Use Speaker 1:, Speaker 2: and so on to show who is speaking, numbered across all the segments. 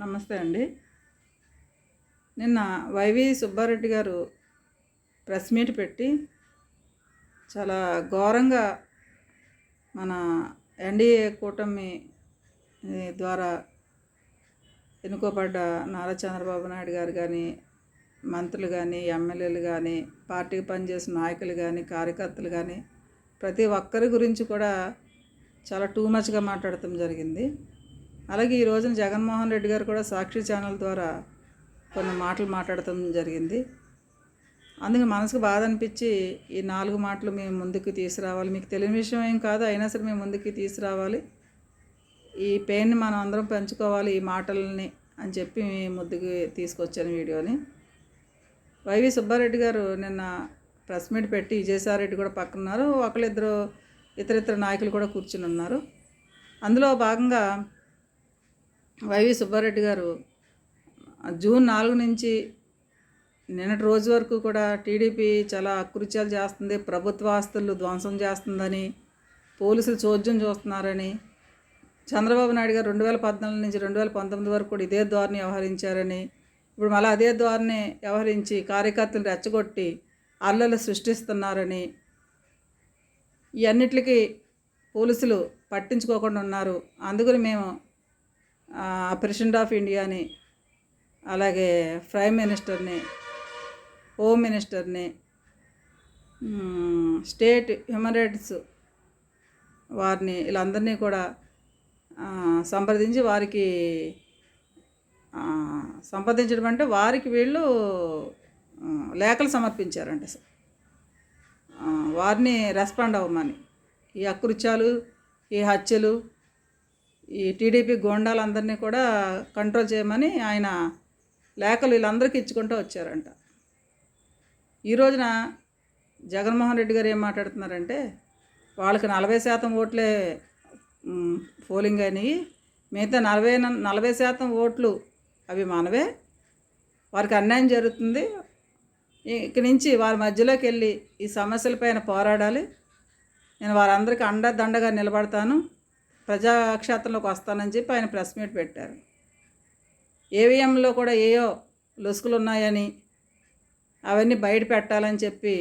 Speaker 1: నమస్తే అండి. నిన్న వైవి సుబ్బారెడ్డి గారు ప్రెస్ మీట్ పెట్టి చాలా ఘోరంగా మన ఎన్డీఏ కూటమి ద్వారా ఎన్నుకోబడ్డ నారా చంద్రబాబు నాయుడు గారు కానీ, మంత్రులు కానీ, ఎమ్మెల్యేలు కానీ, పార్టీకి పనిచేసిన నాయకులు కానీ, కార్యకర్తలు కానీ ప్రతి ఒక్కరి గురించి కూడా చాలా టూ మచ్గా మాట్లాడటం జరిగింది. అలాగే ఈ రోజున జగన్మోహన్ రెడ్డి గారు కూడా సాక్షి ఛానల్ ద్వారా కొన్ని మాటలు మాట్లాడటం జరిగింది. అందుకే మనసుకు బాధ అనిపించి ఈ 4 మాటలు మేము ముందుకు తీసుకురావాలి. మీకు తెలియని విషయం ఏం కాదు, అయినా సరే మేము ముందుకు తీసుకురావాలి. ఈ పెయిన్ని మనం అందరం పెంచుకోవాలి ఈ మాటలని అని చెప్పి ముందుకు తీసుకొచ్చాను వీడియోని. వైవి సుబ్బారెడ్డి గారు నిన్న ప్రెస్ మీట్ పెట్టి విజయసాయిరెడ్డి కూడా పక్కనున్నారు, ఒకళ్ళిద్దరు ఇతర నాయకులు కూడా కూర్చుని ఉన్నారు. అందులో భాగంగా వైవి సుబ్బారెడ్డి గారు జూన్ 4 నుంచి నిన్నటి రోజు వరకు కూడా టీడీపీ చాలా అకృత్యాలు చేస్తుంది, ప్రభుత్వ ఆస్తులు ధ్వంసం చేస్తుందని, పోలీసులు చోద్యం చూస్తున్నారని, చంద్రబాబు నాయుడు గారు 2014 నుంచి 2019 వరకు కూడా ఇదే ధోరణి వ్యవహరించారని, ఇప్పుడు మళ్ళీ అదే ధోరణి వ్యవహరించి కార్యకర్తలు రెచ్చగొట్టి అల్లలు సృష్టిస్తున్నారని, ఇవన్నిటికీ పోలీసులు పట్టించుకోకుండా ఉన్నారు. అందుకని మేము ప్రెసిడెంట్ ఆఫ్ ఇండియాని, అలాగే ప్రైమ్ మినిస్టర్ని, హోమ్ మినిస్టర్ని, స్టేట్ హ్యూమన్ రైట్స్ వారిని వీళ్ళందరినీ కూడా సంప్రదించి వారికి సంప్రదించడం అంటే వారికి వీళ్ళు లేఖలు సమర్పించారంట. వారిని రెస్పాండ్ అవ్వమని, ఈ అకృత్యాలు, ఈ హత్యలు, ఈ టీడీపీ గోండాలందరినీ కూడా కంట్రోల్ చేయమని ఆయన లేఖలు వీళ్ళందరికీ ఇచ్చుకుంటూ వచ్చారంట. ఈ రోజున జగన్మోహన్ రెడ్డి గారు ఏం మాట్లాడుతున్నారంటే వాళ్ళకి 40% ఓట్లే పోలింగ్ అయినాయి, మిగతా 40% ఓట్లు అవి మనవే, వారికి అన్యాయం జరుగుతుంది, ఇక్కడి నుంచి వారి మధ్యలోకి వెళ్ళి ఈ సమస్యలపైన పోరాడాలి, నేను వారందరికీ అండదండగా నిలబడతాను, ప్రజాక్షేత్రంలోకి వస్తానని చెప్పి ఆయన ప్రెస్ మీట్ పెట్టారు. ఏవిఎంలో కూడా ఏయో లొసుకులు ఉన్నాయని అవన్నీ బయట పెట్టాలని చెప్పి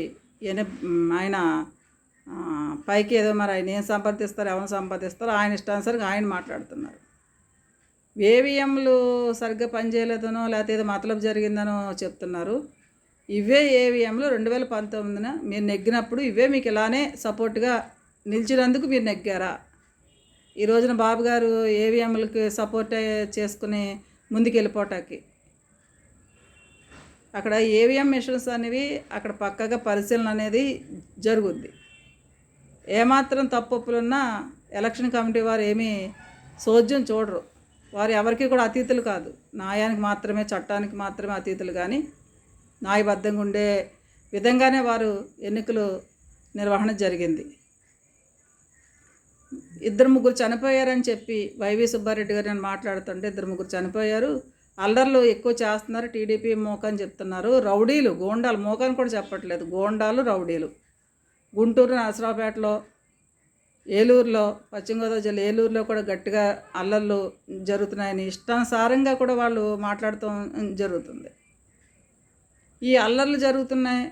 Speaker 1: ఆయన పైకి ఏదో మరి ఆయన ఏం సంపాదిస్తారు, ఎవరిని సంపాదిస్తారో ఆయన ఇష్టానుసరిగా ఆయన మాట్లాడుతున్నారు. ఏవిఎంలు సరిగ్గా పనిచేయలేదనో లేకపోతే ఏదో మతలబు జరిగిందనో చెప్తున్నారు. ఇవే ఏవిఎంలు 2019 మీరు నెగ్గినప్పుడు ఇవే మీకు ఇలానే సపోర్ట్గా నిలిచినందుకు మీరు నెగ్గారా? ఈ రోజున బాబు గారు ఏవిఎంలకి సపోర్ట్ చేసుకుని ముందుకు వెళ్ళిపోవటానికి అక్కడ ఏవిఎం మిషన్స్ అనేవి అక్కడ పక్కగా పరిశీలన అనేది జరుగుద్ది. ఏమాత్రం తప్పులున్నా ఎలక్షన్ కమిటీ వారు ఏమీ సోద్యం చూడరు, వారు ఎవరికి కూడా అతీతులు కాదు, న్యాయానికి మాత్రమే చట్టానికి మాత్రమే అతీతులు, కానీ న్యాయబద్ధంగా ఉండే విధంగానే వారు ఎన్నికలు నిర్వహణ జరిగింది. 2-3 చనిపోయారని చెప్పి వైవి సుబ్బారెడ్డి గారు నేను మాట్లాడుతుంటే 2-3 చనిపోయారు, అల్లర్లు ఎక్కువ చేస్తున్నారు, టీడీపీ మోకని చెప్తున్నారు, రౌడీలు గోండాలు, మోకని కూడా చెప్పట్లేదు, గోండాలు రౌడీలు గుంటూరు, నరసరావుపేటలో, ఏలూరులో, పశ్చిమ గోదావరి జిల్లా ఏలూరులో కూడా గట్టిగా అల్లర్లు జరుగుతున్నాయని ఇష్టానుసారంగా కూడా వాళ్ళు మాట్లాడటం జరుగుతుంది. ఈ అల్లర్లు జరుగుతున్నాయి,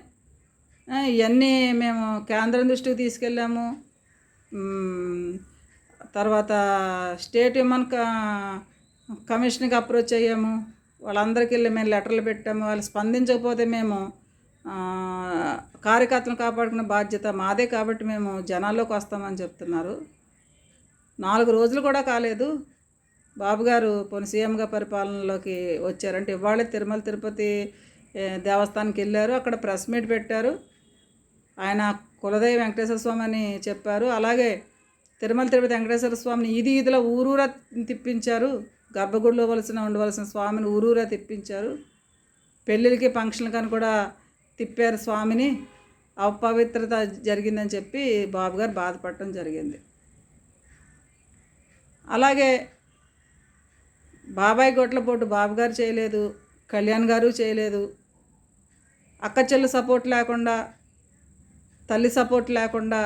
Speaker 1: ఇవన్నీ మేము కేంద్రం దృష్టికి తీసుకెళ్ళాము, తర్వాత స్టేట్ హ్యూమన్ కమిషన్కి అప్రోచ్ అయ్యాము, వాళ్ళందరికీ వెళ్ళి మేము లెటర్లు పెట్టాము, వాళ్ళు స్పందించకపోతే మేము కార్యకర్తలను కాపాడుకునే బాధ్యత మాదే కాబట్టి మేము జనాల్లోకి వస్తామని చెప్తున్నారు. 4 రోజులు కూడా కాలేదు బాబు గారు పోనీ సీఎంగా పరిపాలనలోకి వచ్చారంటే, ఇవాళే తిరుమల తిరుపతి దేవస్థానానికి వెళ్ళారు, అక్కడ ప్రెస్ మీట్ పెట్టారు, ఆయన కులదైవ వెంకటేశ్వర స్వామి అని చెప్పారు. అలాగే తిరుమల తిరుపతి వెంకటేశ్వర స్వామిని ఈదిలో ఊరూరా తిప్పించారు, గర్భగుడిలో ఉండవలసిన స్వామిని ఊరూరా తిప్పించారు, పెళ్ళిళ్ళకి ఫంక్షన్లకని కూడా తిప్పారు స్వామిని, అపవిత్రత జరిగిందని చెప్పి బాబు గారు బాధపడటం జరిగింది. అలాగే బాబాయ్ గొట్లపోటు బాబు గారు చేయలేదు, కళ్యాణ్ గారు చేయలేదు, అక్క చెల్లి సపోర్ట్ లేకుండా, తల్లి సపోర్ట్ లేకుండా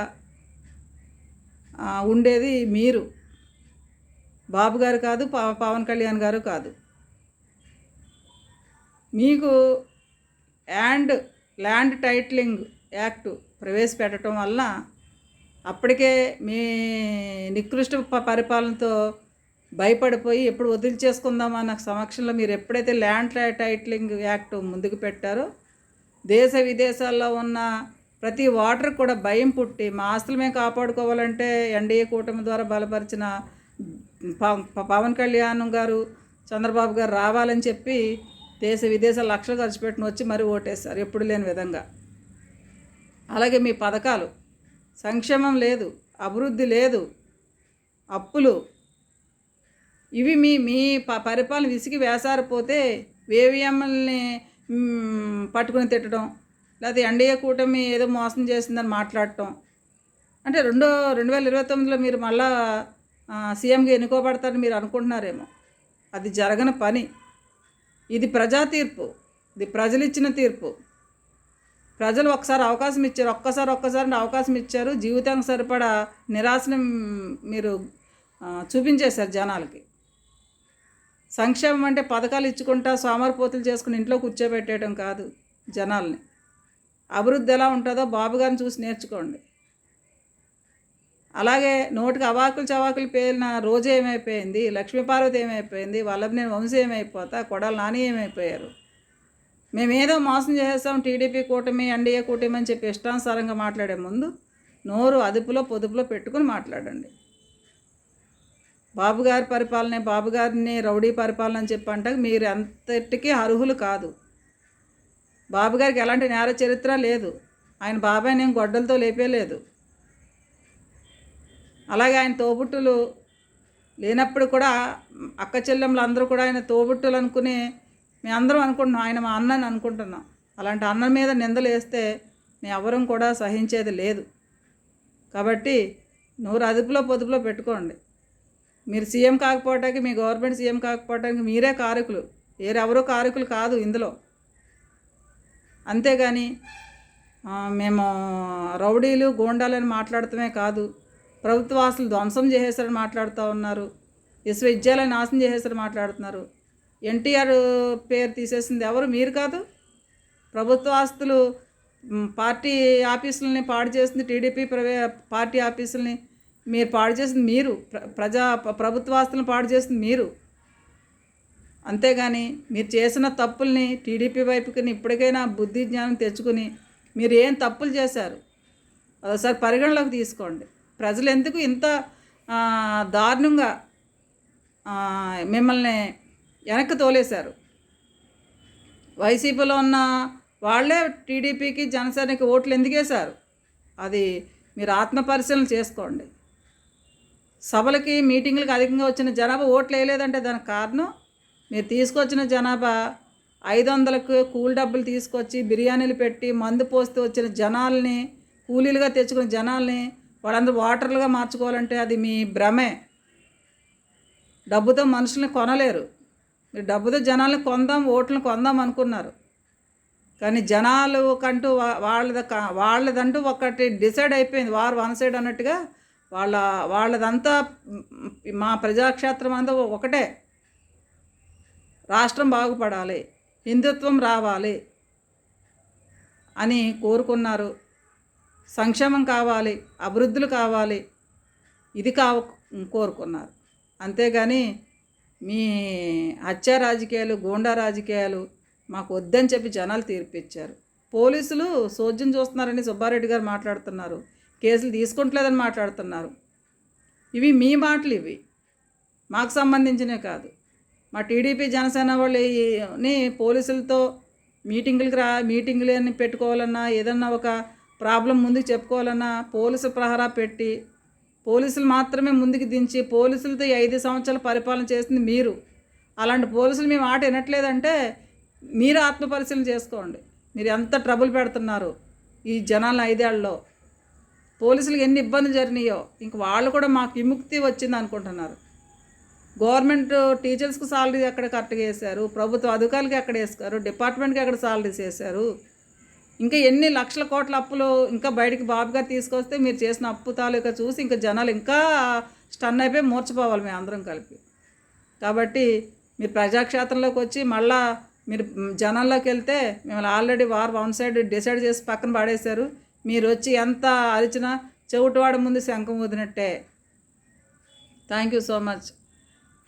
Speaker 1: ఉండేది మీరు, బాబు గారు కాదు, పవన్ కళ్యాణ్ గారు కాదు. మీకు ల్యాండ్ ల్యాండ్ టైటిలింగ్ యాక్ట్ ప్రవేశపెట్టడం వల్ల అప్పటికే మీ నికృష్ట పరిపాలనతో భయపడిపోయి ఎప్పుడు వదిలిచేసుకుందామన్న సమక్షంలో మీరు ఎప్పుడైతే ల్యాండ్ టైటిలింగ్ యాక్ట్ ముందుకు పెట్టారో దేశ విదేశాల్లో ఉన్న ప్రతి ఓటర్ కూడా భయం పుట్టి మా ఆస్తులు మేము కాపాడుకోవాలంటే ఎన్డీఏ కూటమి ద్వారా బలపరిచిన పవన్ కళ్యాణ్ గారు చంద్రబాబు గారు రావాలని చెప్పి దేశ విదేశాల లక్షలు ఖర్చు పెట్టిన వచ్చి మరీ ఓటేస్తారు ఎప్పుడు లేని విధంగా. అలాగే మీ పథకాలు, సంక్షేమం లేదు, అభివృద్ధి లేదు, అప్పులు, ఇవి మీ మీ పరిపాలన విసిగి వేసారిపోతే వేవిఎంఎల్ని పట్టుకుని తిట్టడం, లేకపోతే ఎన్డీఏ కూటమి ఏదో మోసం చేసిందని మాట్లాడటం. అంటే 2029లో మీరు మళ్ళా సీఎంగా ఎన్నుకోబడతారని మీరు అనుకుంటున్నారేమో. అది జరగని పని. ఇది ప్రజా తీర్పు, ఇది ప్రజలు ఇచ్చిన తీర్పు. ప్రజలు ఒక్కసారి అవకాశం ఇచ్చారు, ఒక్కసారి అవకాశం ఇచ్చారు. జీవితానికి సరిపడా నిరాశను మీరు చూపించేశారు జనాలకి. సంక్షేమం అంటే పథకాలు ఇచ్చుకుంటా సోమరిపోతులు చేసుకుని ఇంట్లో కూర్చోబెట్టేయడం కాదు జనాల్ని. అభివృద్ధి ఎలా ఉంటుందో బాబు గారిని చూసి నేర్చుకోండి. అలాగే నోటికి అవాకులు చవాకులు పేలిన రోజు ఏమైపోయింది, లక్ష్మీపార్వతి ఏమైపోయింది, వల్లభనేని వంశీ ఏమైపోతా, కొడాలి నాని ఏమైపోయారు. మేమేదో మోసం చేసేస్తాం టీడీపీ కూటమి ఎన్డీఏ కూటమి అని చెప్పి ఇష్టానుసారంగా మాట్లాడే ముందు నోరు అదుపులో పొదుపులో పెట్టుకుని మాట్లాడండి. బాబుగారి పరిపాలన, బాబుగారిని రౌడీ పరిపాలన అని చెప్పి అంటే మీరు అంతటికీ అర్హులు కాదు. బాబుగారికి ఎలాంటి నేర చరిత్ర లేదు. ఆయన బాబాయ్ నేను గొడ్డలతో లేపేలేదు. అలాగే ఆయన తోబుట్టులు లేనప్పుడు కూడా అక్క చెల్లెమ్మలు అందరూ కూడా ఆయన తోబుట్టులు అనుకుని మేము అందరం అనుకుంటున్నాం ఆయన మా అన్నని అనుకుంటున్నాం. అలాంటి అన్న మీద నిందలు వేస్తే మేము ఎవరం కూడా సహించేది లేదు. కాబట్టి నోరు అదుపులో పొదుపులో పెట్టుకోండి. మీరు సీఎం కాకపోవటానికి, మీ గవర్నమెంట్ సీఎం కాకపోవటానికి మీరే కారకులు, వేరెవరూ కారకులు కాదు ఇందులో. అంతేగాని మేము రౌడీలు గోండాలని మాట్లాడటమే కాదు, ప్రభుత్వ ఆస్తులు ధ్వంసం చేసేసారని మాట్లాడుతూ ఉన్నారు, విశ్వవిద్యాలయం నాశనం చేసేసారని మాట్లాడుతున్నారు. ఎన్టీఆర్ పేరు తీసేసింది ఎవరు? మీరు కాదు. ప్రభుత్వ ఆస్తులు పార్టీ ఆఫీసులని పాడు చేసింది టీడీపీ పార్టీ ఆఫీసులని మీరు పాడు చేసింది మీరు. ప్రభుత్వ ఆస్తులను పాడు చేసింది మీరు. అంతేగాని మీరు చేసిన తప్పుల్ని టీడీపీ వైపుకి ఇప్పటికైనా బుద్ధి జ్ఞానం తెచ్చుకుని మీరు ఏం తప్పులు చేశారు ఒకసారి పరిగణలోకి తీసుకోండి. ప్రజలు ఎందుకు ఇంత దారుణంగా మిమ్మల్ని వెనక్కి తోలేశారు? వైసీపీలో ఉన్న వాళ్ళే టీడీపీకి జనసేనకి ఓట్లు ఎందుకు వేశారు? అది మీరు ఆత్మపరిశీలన చేసుకోండి. సభలకి మీటింగులకు అధికంగా వచ్చిన జనాభా ఓట్లు వేయలేదంటే దానికి కారణం మీరు తీసుకొచ్చిన జనాభా 500కు కూల్ డబ్బులు తీసుకొచ్చి బిర్యానీలు పెట్టి మందు పోస్తూ వచ్చిన జనాల్ని, కూలీలుగా తెచ్చుకున్న జనాల్ని వాళ్ళందరూ ఓటర్లుగా మార్చుకోవాలంటే అది మీ భ్రమే. డబ్బుతో మనుషుల్ని కొనలేరు. మీరు డబ్బుతో జనాల్ని కొందాం, ఓట్లను కొందాం అనుకున్నారు. కానీ జనాలు కంటూ వాళ్ళదంటూ ఒకటి డిసైడ్ అయిపోయింది. వారు వన్ సైడ్ అన్నట్టుగా వాళ్ళదంతా మా ప్రజాక్షేత్రం అంతా ఒకటే. రాష్ట్రం బాగుపడాలి, హిందుత్వం రావాలి అని కోరుకున్నారు. సంక్షేమం కావాలి, అభివృద్ధులు కావాలి, ఇది కోరుకున్నారు. అంతేగాని మీ హత్య రాజకీయాలు, గూండా రాజకీయాలు మాకు వద్దని చెప్పి జనాలు తీర్పిచ్చారు. పోలీసులు సోద్యం చూస్తున్నారని సుబ్బారెడ్డి గారు మాట్లాడుతున్నారు, కేసులు తీసుకుంటలేదని మాట్లాడుతున్నారు. ఇవి మీ మాటలు, ఇవి మాకు సంబంధించినవి కాదు. మా టీడీపీ జనసేన వాళ్ళని పోలీసులతో మీటింగులని పెట్టుకోవాలన్నా, ఏదన్నా ఒక ప్రాబ్లం ముందుకు చెప్పుకోవాలన్నా పోలీసు ప్రహరా పెట్టి పోలీసులు మాత్రమే ముందుకు దించి పోలీసులతో 5 సంవత్సరాల పరిపాలన చేసింది మీరు. అలాంటి పోలీసులు మీ మాట వినట్లేదంటే మీరు ఆత్మపరిశీలన చేసుకోండి. మీరు ఎంత ట్రబుల్ పెడుతున్నారు ఈ జనాలను 5 ఏళ్లలో. పోలీసులకు ఎన్ని ఇబ్బందులు జరిగినాయో ఇంక వాళ్ళు కూడా మాకు విముక్తి వచ్చింది అనుకుంటున్నారు. గవర్నమెంట్ టీచర్స్కి సాలరీ ఎక్కడ కరెక్ట్గా వేశారు, ప్రభుత్వ అధికారులకి ఎక్కడ వేస్తారు, డిపార్ట్మెంట్కి ఎక్కడ సాలరీస్ వేశారు, ఇంకా ఎన్ని లక్షల కోట్ల అప్పులు ఇంకా బయటికి బాబుగారు తీసుకొస్తే మీరు చేసిన అప్పు తాలూకా చూసి ఇంకా జనాలు ఇంకా స్టన్ అయిపోయి మూర్చిపోవాలి మేము అందరం కలిపి. కాబట్టి మీరు ప్రజాక్షేత్రంలోకి వచ్చి మళ్ళా మీరు జనాల్లోకి వెళ్తే మిమ్మల్ని ఆల్రెడీ వారు వన్ సైడ్ డిసైడ్ చేసి పక్కన పడేశారు. మీరు వచ్చి ఎంత అరిచినా చెవిటివాడి ముందు శంఖం ఊదినట్టే. Thank you so much.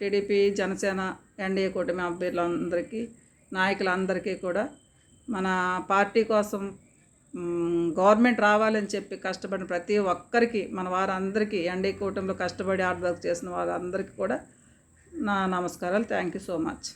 Speaker 1: TDP, Janasena, NDA కూటమి అభ్యర్థులందరికీ, నాయకులందరికీ కూడా మన పార్టీ కోసం గవర్నమెంట్ రావాలని చెప్పి కష్టపడిన ప్రతి ఒక్కరికి, మన వారందరికీ, ఎన్డీఏ కూటమిలో కష్టపడి హార్డ్ వర్క్ చేసిన వారందరికీ కూడా నా నమస్కారాలు. Thank you so much.